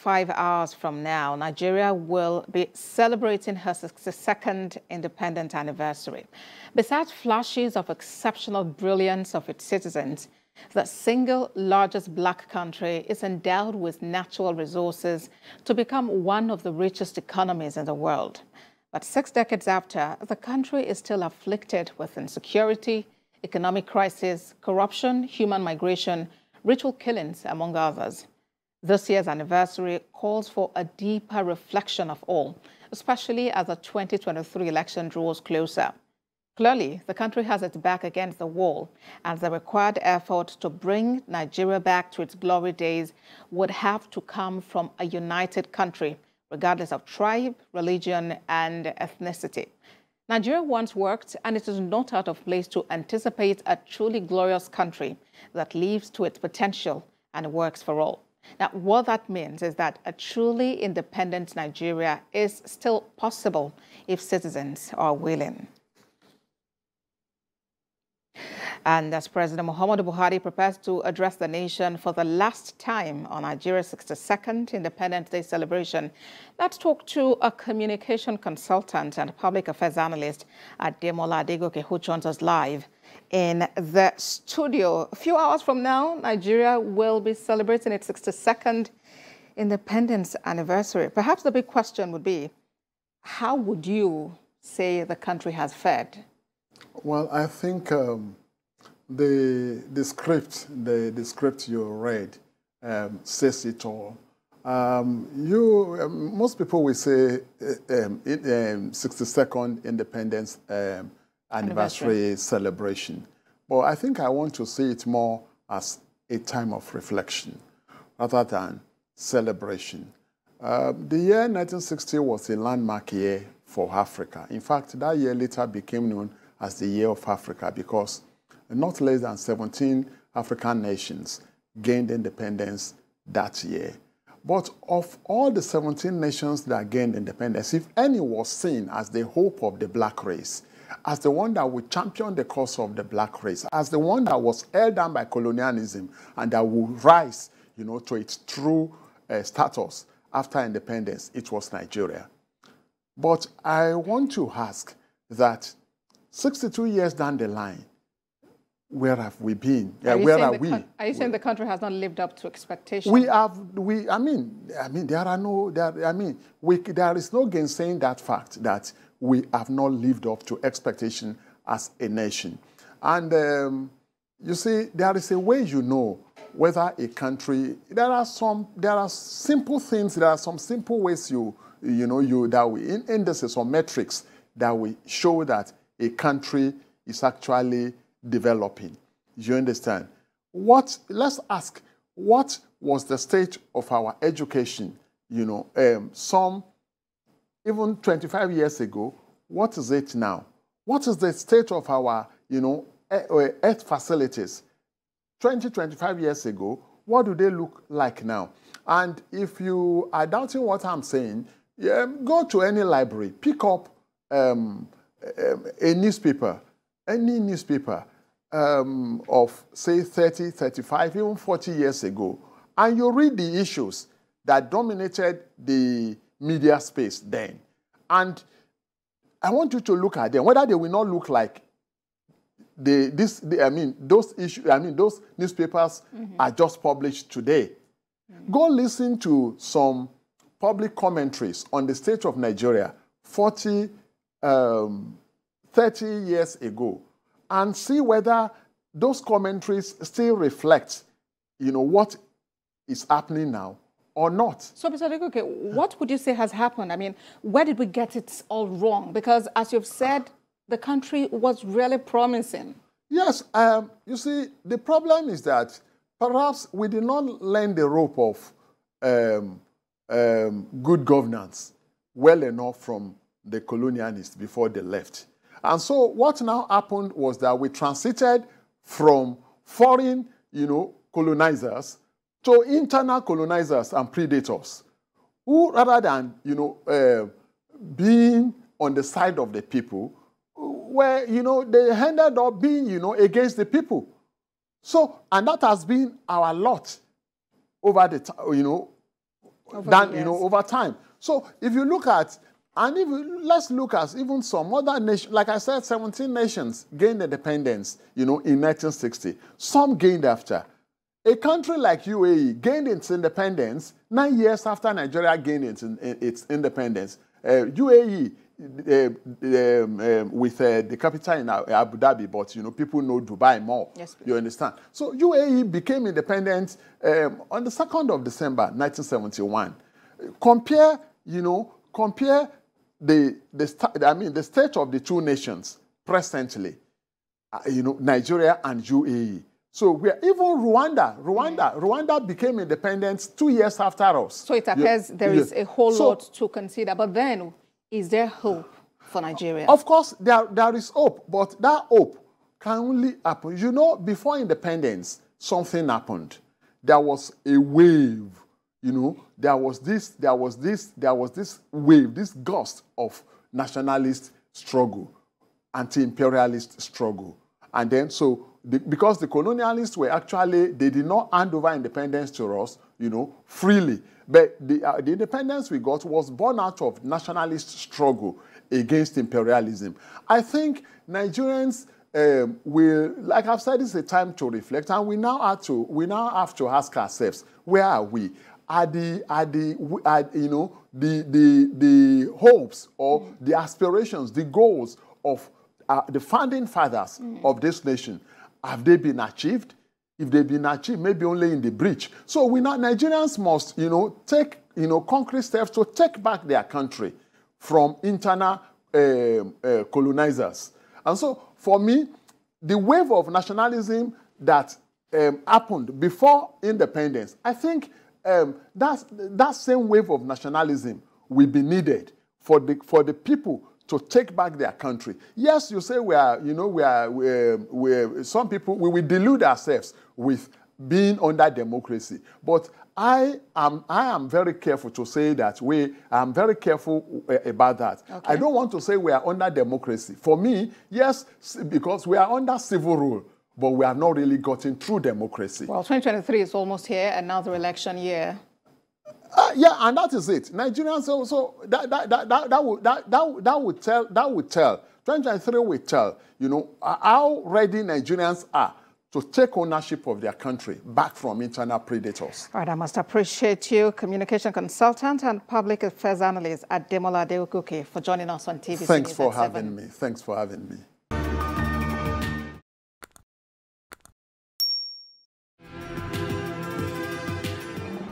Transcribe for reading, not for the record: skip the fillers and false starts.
5 hours from now, Nigeria will be celebrating her 62nd independent anniversary. Besides flashes of exceptional brilliance of its citizens, the single largest black country is endowed with natural resources to become one of the richest economies in the world. But 6 decades after, the country is still afflicted with insecurity, economic crisis, corruption, human migration, ritual killings, among others. This year's anniversary calls for a deeper reflection of all, especially as the 2023 election draws closer. Clearly, the country has its back against the wall, and the required effort to bring Nigeria back to its glory days would have to come from a united country, regardless of tribe, religion, and ethnicity. Nigeria once worked, and it is not out of place to anticipate a truly glorious country that lives to its potential and works for all. Now, what that means is that a truly independent Nigeria is still possible if citizens are willing. And as President Muhammadu Buhari prepares to address the nation for the last time on Nigeria's 62nd Independence Day celebration, let's talk to a communication consultant and public affairs analyst Ademola Adegoke, who joins us live in the studio. A few hours from now, Nigeria will be celebrating its 62nd independence anniversary. Perhaps the big question would be, how would you say the country has fared? Well, I think the script you read says it all. Most people will say 62nd independence anniversary celebration, but I think I want to see it more as a time of reflection rather than celebration. The year 1960 was a landmark year for Africa. In fact, that year later became known as the Year of Africa because not less than 17 African nations gained independence that year. But of all the 17 nations that gained independence, if any was seen as the hope of the black race, as the one that would champion the cause of the black race, as the one that was held down by colonialism and that would rise, to its true status after independence, it was Nigeria. But I want to ask that 62 years down the line, where have we been? Where are we? Are you saying the country has not lived up to expectations? There is no gainsaying that fact that we have not lived up to expectation as a nation. And you see, there is a way whether a country, there are simple things, there are some simple ways indices or metrics that we show that a country is actually developing. You understand? Let's ask, what was the state of our education, some even 25 years ago? What is it now? What is the state of our, health facilities 25 years ago? What do they look like now? And if you are doubting what I'm saying, go to any library, pick up a newspaper, any newspaper of, say, 30, 35, even 40 years ago, and you read the issues that dominated the media space then. And I want you to look at them, whether they will not look like those newspapers are just published today. Go listen to some public commentaries on the state of Nigeria 30 years ago, and see whether those commentaries still reflect, what is happening now or not. So, Mr. Adegoke, what would you say has happened? I mean, where did we get it all wrong? Because, as you've said, the country was really promising. Yes, you see, the problem is that perhaps we did not learn the rope of good governance well enough from the colonialists before they left. And so what now happened was that we transited from foreign, colonizers to internal colonizers and predators who, rather than, being on the side of the people, where, they ended up being, against the people. So, and that has been our lot over the, over time. So if you look at, and let's look at even some other nations, like I said, 17 nations gained independence, in 1960. Some gained after. A country like UAE gained its independence 9 years after Nigeria gained its independence. UAE, with the capital in Abu Dhabi, but people know Dubai more. Yes, please. You understand? So UAE became independent on the 2nd of December, 1971. Compare the state of the two nations presently, Nigeria and UAE. So even Rwanda became independent 2 years after us. So it appears there is a whole lot to consider. But then, is there hope for Nigeria? Of course, there is hope, but that hope can only happen. Before independence, something happened. There was a wave. There was this wave, this gust of nationalist struggle, anti-imperialist struggle. And then, because the colonialists were actually, they did not hand over independence to us, freely. But the independence we got was born out of nationalist struggle against imperialism. I think Nigerians will, like I've said, it's a time to reflect, and we now have to ask ourselves, where are we? Are the hopes or the aspirations, the goals of the founding fathers of this nation, have they been achieved? If they've been achieved, maybe only in the breach. So Nigerians must, take, concrete steps to take back their country from internal colonizers. And so, for me, the wave of nationalism that happened before independence, I think that same wave of nationalism will be needed for the people to take back their country. Yes, you say some people, we will delude ourselves with being under democracy. But I am very careful to say that I'm very careful about that. Okay. I don't want to say we are under democracy. For me, yes, because we are under civil rule, but we have not really gotten through democracy. Well, 2023 is almost here, another election year. Yeah, and that is it. Nigerians, so that would tell. 2023 will tell, how ready Nigerians are to take ownership of their country back from internal predators. All right, I must appreciate you, communication consultant and public affairs analyst Ademola Adeokuke, for joining us on TVC News at 7. Thanks for having me.